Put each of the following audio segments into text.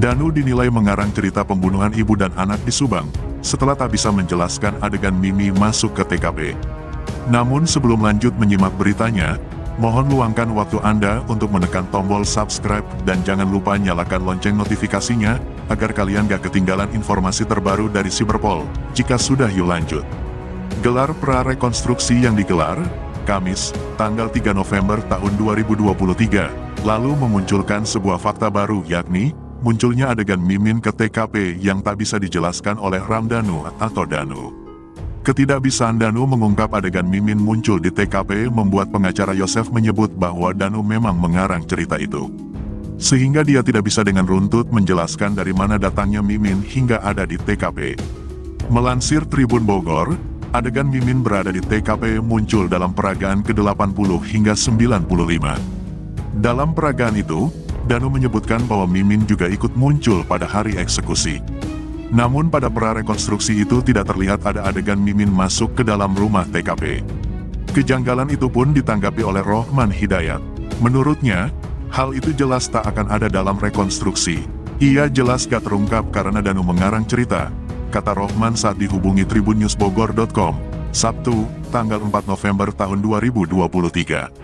Danu dinilai mengarang cerita pembunuhan ibu dan anak di Subang, setelah tak bisa menjelaskan adegan Mimi masuk ke TKP. Namun sebelum lanjut menyimak beritanya, mohon luangkan waktu Anda untuk menekan tombol subscribe dan jangan lupa nyalakan lonceng notifikasinya, agar kalian gak ketinggalan informasi terbaru dari Cyberpol. Jika sudah, yuk lanjut. Gelar prarekonstruksi yang digelar, Kamis, tanggal 3 November tahun 2023, lalu memunculkan sebuah fakta baru, yakni munculnya adegan Mimin ke TKP yang tak bisa dijelaskan oleh Ramdhanu atau Danu. Ketidakbisaan Danu mengungkap adegan Mimin muncul di TKP membuat pengacara Yosef menyebut bahwa Danu memang mengarang cerita itu. Sehingga dia tidak bisa dengan runtut menjelaskan dari mana datangnya Mimin hingga ada di TKP. Melansir Tribun Bogor, adegan Mimin berada di TKP muncul dalam peragaan ke-80 hingga 95. Dalam peragaan itu, Danu menyebutkan bahwa Mimin juga ikut muncul pada hari eksekusi. Namun pada prarekonstruksi itu tidak terlihat ada adegan Mimin masuk ke dalam rumah TKP. Kejanggalan itu pun ditanggapi oleh Rohman Hidayat. Menurutnya, hal itu jelas tak akan ada dalam rekonstruksi. Ia jelas gak terungkap karena Danu mengarang cerita, kata Rohman saat dihubungi tribunNewsBogor.com, Sabtu, tanggal 4 November tahun 2023.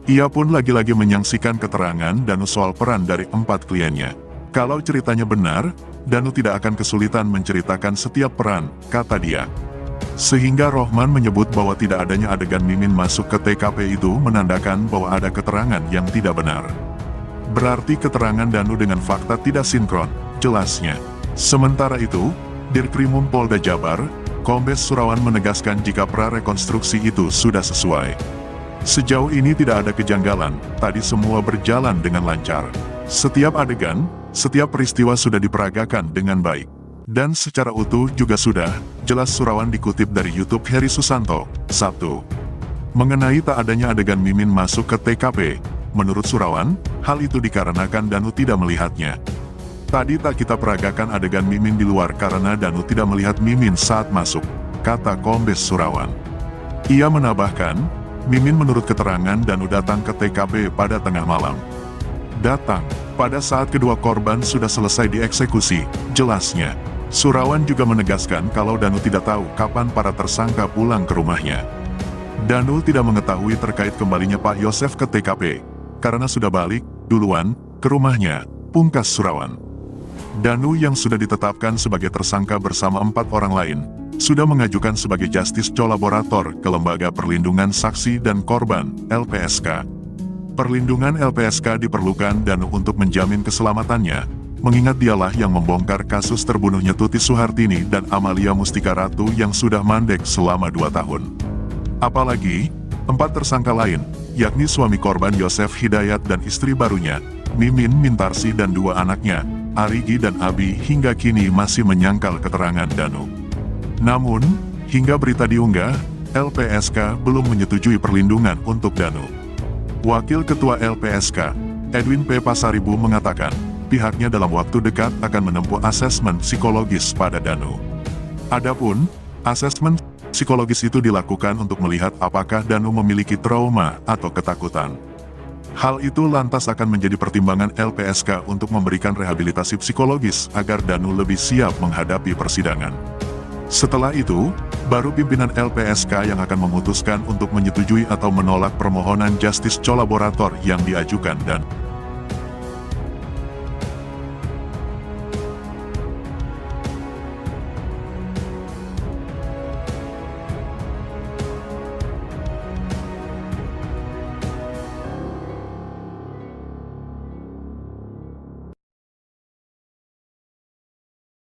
Ia pun lagi-lagi menyaksikan keterangan Danu soal peran dari 4 kliennya. Kalau ceritanya benar, Danu tidak akan kesulitan menceritakan setiap peran, kata dia. Sehingga Rohman menyebut bahwa tidak adanya adegan Mimin masuk ke TKP itu menandakan bahwa ada keterangan yang tidak benar. Berarti keterangan Danu dengan fakta tidak sinkron, jelasnya. Sementara itu, Dirkrimum Polda Jabar, Kombes Surawan menegaskan jika prarekonstruksi itu sudah sesuai. Sejauh ini tidak ada kejanggalan, tadi semua berjalan dengan lancar. Setiap adegan, setiap peristiwa sudah diperagakan dengan baik. Dan secara utuh juga sudah, jelas Surawan dikutip dari YouTube Heri Susanto, Sabtu. Mengenai tak adanya adegan Mimin masuk ke TKP, menurut Surawan, hal itu dikarenakan Danu tidak melihatnya. Tadi tak kita peragakan adegan Mimin di luar karena Danu tidak melihat Mimin saat masuk, kata Kombes Surawan. Ia menambahkan, Mimin menurut keterangan Danu datang ke TKP pada tengah malam. Datang pada saat kedua korban sudah selesai dieksekusi, jelasnya. Surawan juga menegaskan kalau Danu tidak tahu kapan para tersangka pulang ke rumahnya. Danu tidak mengetahui terkait kembalinya Pak Yosef ke TKP, karena sudah balik duluan ke rumahnya, pungkas Surawan. Danu yang sudah ditetapkan sebagai tersangka bersama 4 orang lain, sudah mengajukan sebagai Justice Collaborator ke Lembaga Perlindungan Saksi dan Korban, LPSK. Perlindungan LPSK diperlukan Danu untuk menjamin keselamatannya, mengingat dialah yang membongkar kasus terbunuhnya Tuti Suhartini dan Amalia Mustika Ratu yang sudah mandek selama 2 tahun. Apalagi, 4 tersangka lain, yakni suami korban Yosef Hidayat dan istri barunya, Mimin Mintarsi dan 2 anaknya, Arigi dan Abi hingga kini masih menyangkal keterangan Danu. Namun, hingga berita diunggah, LPSK belum menyetujui perlindungan untuk Danu. Wakil Ketua LPSK, Edwin P. Pasaribu mengatakan, pihaknya dalam waktu dekat akan menempuh asesmen psikologis pada Danu. Adapun, asesmen psikologis itu dilakukan untuk melihat apakah Danu memiliki trauma atau ketakutan. Hal itu lantas akan menjadi pertimbangan LPSK untuk memberikan rehabilitasi psikologis agar Danu lebih siap menghadapi persidangan. Setelah itu, baru pimpinan LPSK yang akan memutuskan untuk menyetujui atau menolak permohonan Justice Collaborator yang diajukan dan